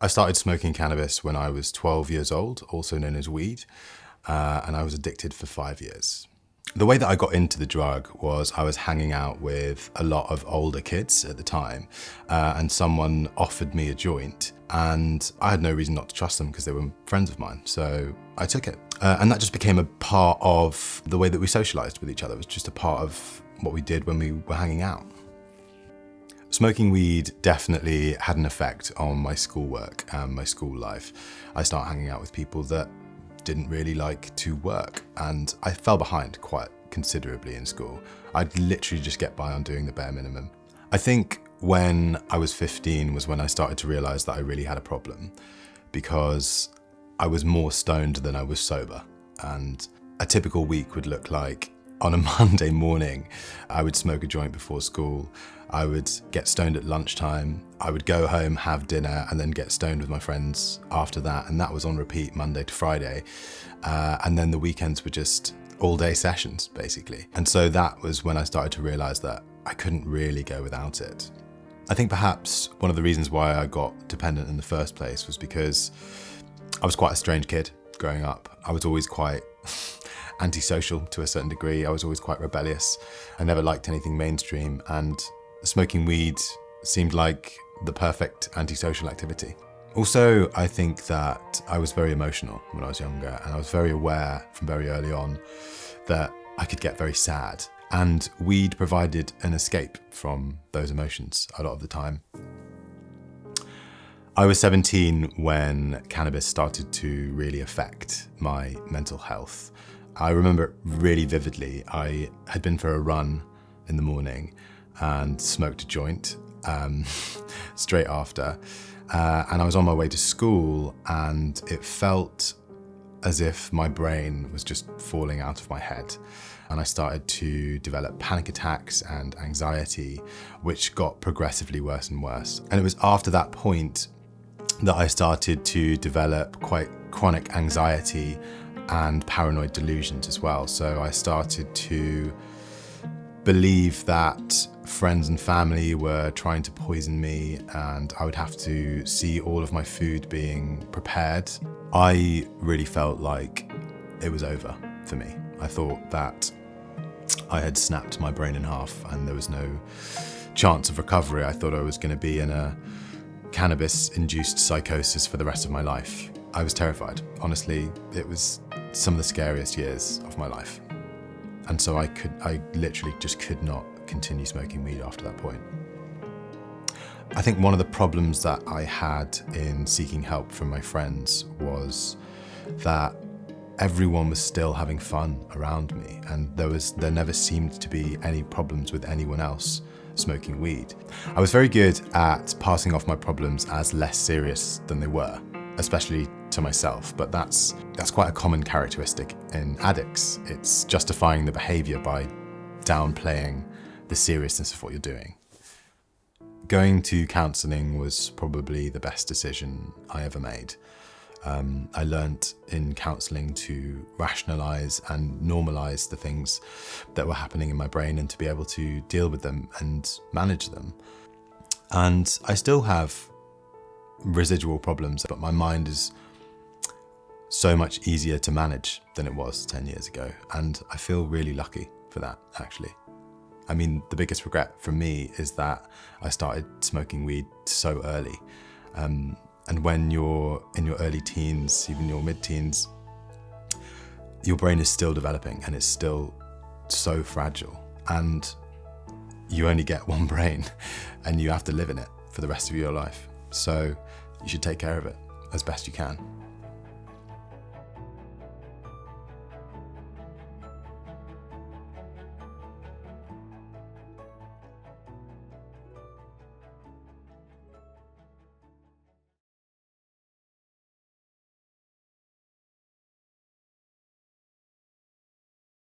I started smoking cannabis when I was 12 years old, also known as weed, and I was addicted for 5 years. The way that I got into the drug was I was hanging out with a lot of older kids at the time, and someone offered me a joint, and I had no reason not to trust them because they were friends of mine, so I took it. And that just became a part of the way that we socialized with each other. It was just a part of what we did when we were hanging out. Smoking weed definitely had an effect on my schoolwork and my school life. I started hanging out with people that didn't really like to work, and I fell behind quite considerably in school. I'd literally just get by on doing the bare minimum. I think when I was 15 was when I started to realize that I really had a problem, because I was more stoned than I was sober. And a typical week would look like, on a Monday morning, I would smoke a joint before school. I would get stoned at lunchtime. I would go home, have dinner, and then get stoned with my friends after that. And that was on repeat Monday to Friday. And then the weekends were just all day sessions, basically. And so that was when I started to realize that I couldn't really go without it. I think perhaps one of the reasons why I got dependent in the first place was because I was quite a strange kid growing up. I was always quite antisocial to a certain degree. I was always quite rebellious. I never liked anything mainstream, and smoking weed seemed like the perfect antisocial activity. Also, I think that I was very emotional when I was younger, and I was very aware from very early on that I could get very sad, and weed provided an escape from those emotions a lot of the time. I was 17 when cannabis started to really affect my mental health. I remember it really vividly. I had been for a run in the morning and smoked a joint straight after. And I was on my way to school, and it felt as if my brain was just falling out of my head. And I started to develop panic attacks and anxiety, which got progressively worse and worse. And it was after that point that I started to develop quite chronic anxiety and paranoid delusions as well. So I started to believe that friends and family were trying to poison me, and I would have to see all of my food being prepared. I really felt like it was over for me. I thought that I had snapped my brain in half and there was no chance of recovery. I thought I was going to be in a cannabis-induced psychosis for the rest of my life. I was terrified. Honestly, it was some of the scariest years of my life. And so I literally just could not continue smoking weed after that point. I think one of the problems that I had in seeking help from my friends was that everyone was still having fun around me, and there never seemed to be any problems with anyone else smoking weed. I was very good at passing off my problems as less serious than they were, especially to myself, but that's quite a common characteristic in addicts. It's justifying the behavior by downplaying the seriousness of what you're doing. Going to counselling was probably the best decision I ever made. I learnt in counselling to rationalise and normalise the things that were happening in my brain and to be able to deal with them and manage them. And I still have residual problems, but my mind is so much easier to manage than it was 10 years ago. And I feel really lucky for that, actually. I mean, the biggest regret for me is that I started smoking weed so early. And when you're in your early teens, even your mid-teens, your brain is still developing and it's still so fragile. And you only get one brain and you have to live in it for the rest of your life. So you should take care of it as best you can.